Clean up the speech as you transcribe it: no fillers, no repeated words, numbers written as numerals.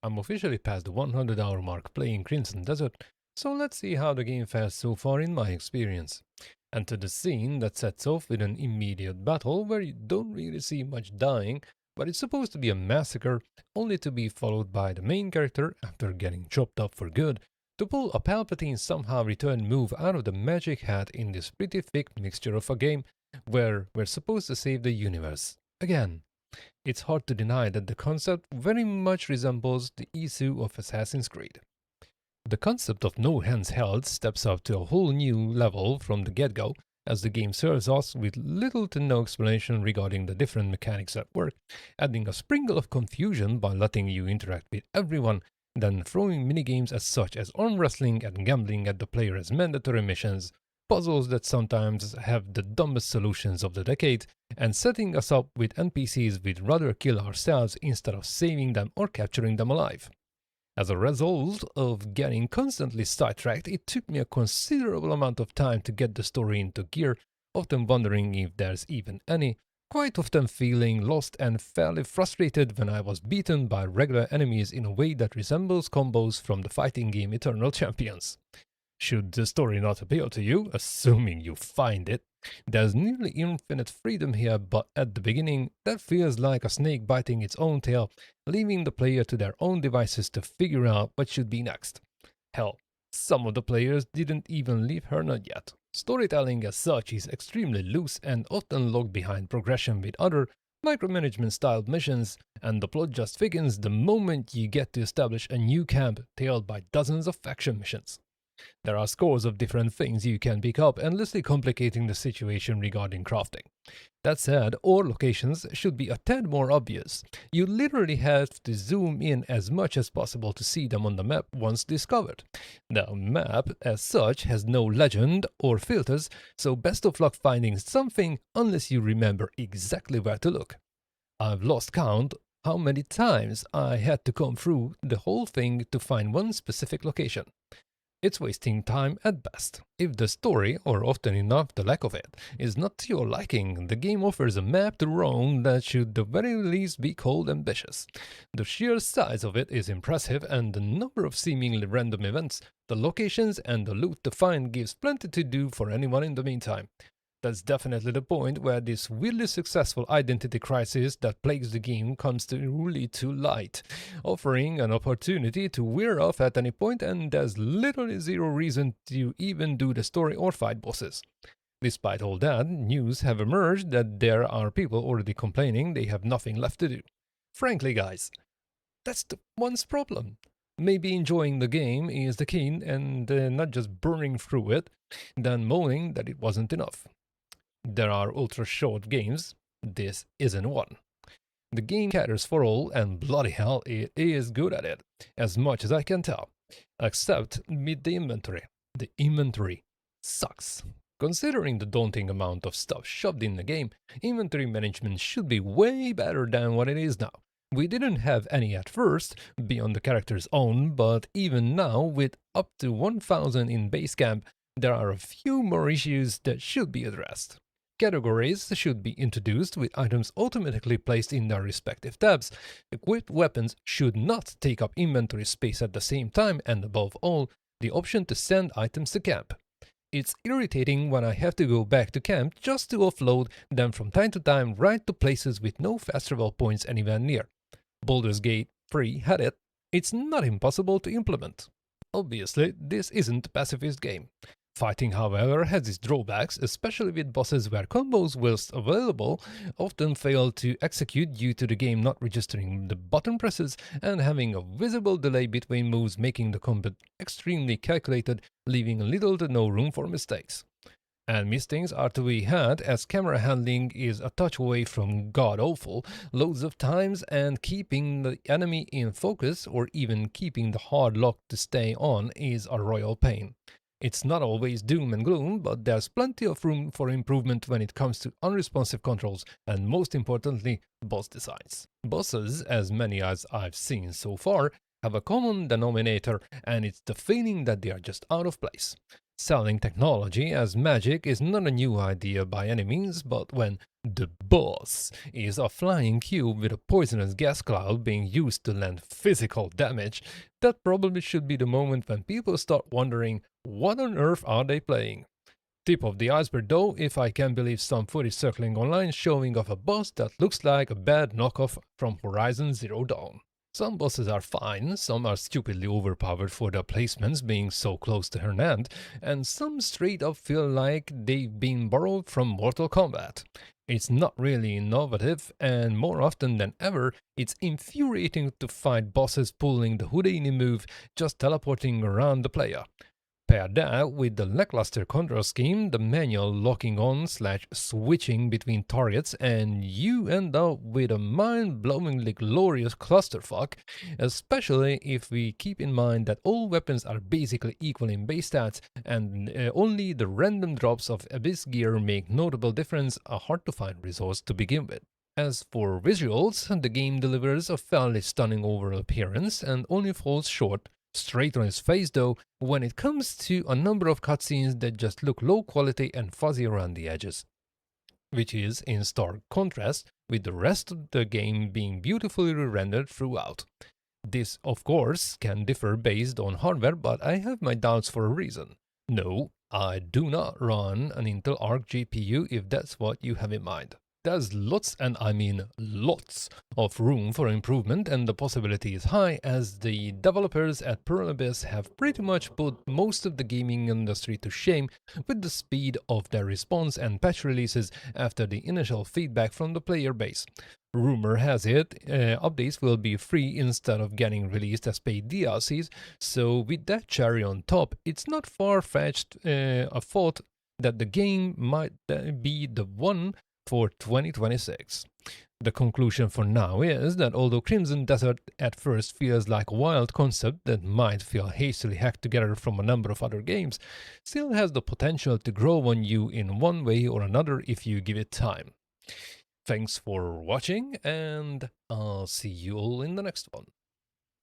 I'm officially past the 100-hour mark playing Crimson Desert, so let's see how the game fares so far in my experience. Enter the scene that sets off with an immediate battle where you don't really see much dying, but it's supposed to be a massacre, only to be followed by the main character, after getting chopped up for good, to pull a Palpatine somehow return move out of the magic hat in this pretty thick mixture of a game where we're supposed to save the universe. Again. It's hard to deny that the concept very much resembles the issue of Assassin's Creed. The concept of no hands held steps up to a whole new level from the get go, as the game serves us with little to no explanation regarding the different mechanics at work, adding a sprinkle of confusion by letting you interact with everyone, then throwing minigames as such as arm wrestling and gambling at the player as mandatory missions, puzzles that sometimes have the dumbest solutions of the decade, and setting us up with NPCs we'd rather kill ourselves instead of saving them or capturing them alive. As a result of getting constantly sidetracked, it took me a considerable amount of time to get the story into gear, often wondering if there's even any, quite often feeling lost and fairly frustrated when I was beaten by regular enemies in a way that resembles combos from the fighting game Eternal Champions. Should the story not appeal to you, assuming you find it, there's nearly infinite freedom here, but at the beginning, that feels like a snake biting its own tail, leaving the player to their own devices to figure out what should be next. Hell, some of the players didn't even leave Herna yet. Storytelling as such is extremely loose and often locked behind progression with other micromanagement styled missions, and the plot just thickens the moment you get to establish a new camp tailed by dozens of faction missions. There are scores of different things you can pick up, endlessly complicating the situation regarding crafting. That said, ore locations should be a tad more obvious. You literally have to zoom in as much as possible to see them on the map once discovered. The map, as such, has no legend or filters, so best of luck finding something unless you remember exactly where to look. I've lost count how many times I had to come through the whole thing to find one specific location. It's wasting time at best. If the story, or often enough the lack of it, is not to your liking, the game offers a map to roam that should the very least be called ambitious. The sheer size of it is impressive, and the number of seemingly random events, the locations, and the loot to find gives plenty to do for anyone in the meantime. That's definitely the point where this weirdly successful identity crisis that plagues the game comes to really to light, offering an opportunity to wear off at any point, and there's literally zero reason to even do the story or fight bosses. Despite all that, news have emerged that there are people already complaining they have nothing left to do. Frankly, guys, that's the one's problem. Maybe enjoying the game is the key and not just burning through it, then moaning that it wasn't enough. There are ultra short games. This isn't one. The game caters for all, and bloody hell, it is good at it, as much as I can tell. Except with the inventory. The inventory sucks. Considering the daunting amount of stuff shoved in the game, inventory management should be way better than what it is now. We didn't have any at first, beyond the character's own, but even now, with up to 1000 in base camp, there are a few more issues that should be addressed. Categories should be introduced with items automatically placed in their respective tabs. Equipped weapons should not take up inventory space at the same time, and above all, the option to send items to camp. It's irritating when I have to go back to camp just to offload them from time to time right to places with no fast travel points anywhere near. Baldur's Gate 3 had it. It's not impossible to implement. Obviously, this isn't a pacifist game. Fighting, however, has its drawbacks, especially with bosses where combos, whilst available, often fail to execute due to the game not registering the button presses and having a visible delay between moves, making the combat extremely calculated, leaving little to no room for mistakes. And mistakes are to be had, as camera handling is a touch away from god awful loads of times, and keeping the enemy in focus or even keeping the hard lock to stay on is a royal pain. It's not always doom and gloom, but there's plenty of room for improvement when it comes to unresponsive controls and, most importantly, boss designs. Bosses, as many as I've seen so far, have a common denominator, and it's the feeling that they are just out of place. Selling technology as magic is not a new idea by any means, but when the boss is a flying cube with a poisonous gas cloud being used to land physical damage, that probably should be the moment when people start wondering what on earth are they playing. Tip of the iceberg though, if I can believe some footage circling online showing off a boss that looks like a bad knockoff from Horizon Zero Dawn. Some bosses are fine, some are stupidly overpowered for their placements being so close to her hand, and some straight up feel like they've been borrowed from Mortal Kombat. It's not really innovative, and more often than ever, it's infuriating to fight bosses pulling the Houdini move, just teleporting around the player. Pair that with the lackluster control scheme, the manual locking on slash switching between targets, and you end up with a mind-blowingly glorious clusterfuck, especially if we keep in mind that all weapons are basically equal in base stats, and only the random drops of Abyss gear make notable difference, a hard-to-find resource to begin with. As for visuals, the game delivers a fairly stunning overall appearance and only falls short straight on its face though when it comes to a number of cutscenes that just look low quality and fuzzy around the edges, which is in stark contrast with the rest of the game being beautifully rendered throughout. This, of course, can differ based on hardware, but I have my doubts for a reason. No, I do not run an Intel Arc GPU if that's what you have in mind. There's lots, and I mean lots, of room for improvement, and the possibility is high as the developers at Pearl Abyss have pretty much put most of the gaming industry to shame with the speed of their response and patch releases after the initial feedback from the player base. Rumor has it, updates will be free instead of getting released as paid DLCs, so with that cherry on top, it's not far-fetched a thought that the game might be the one for 2026. The conclusion for now is that although Crimson Desert at first feels like a wild concept that might feel hastily hacked together from a number of other games, still has the potential to grow on you in one way or another if you give it time. Thanks for watching, and I'll see you all in the next one.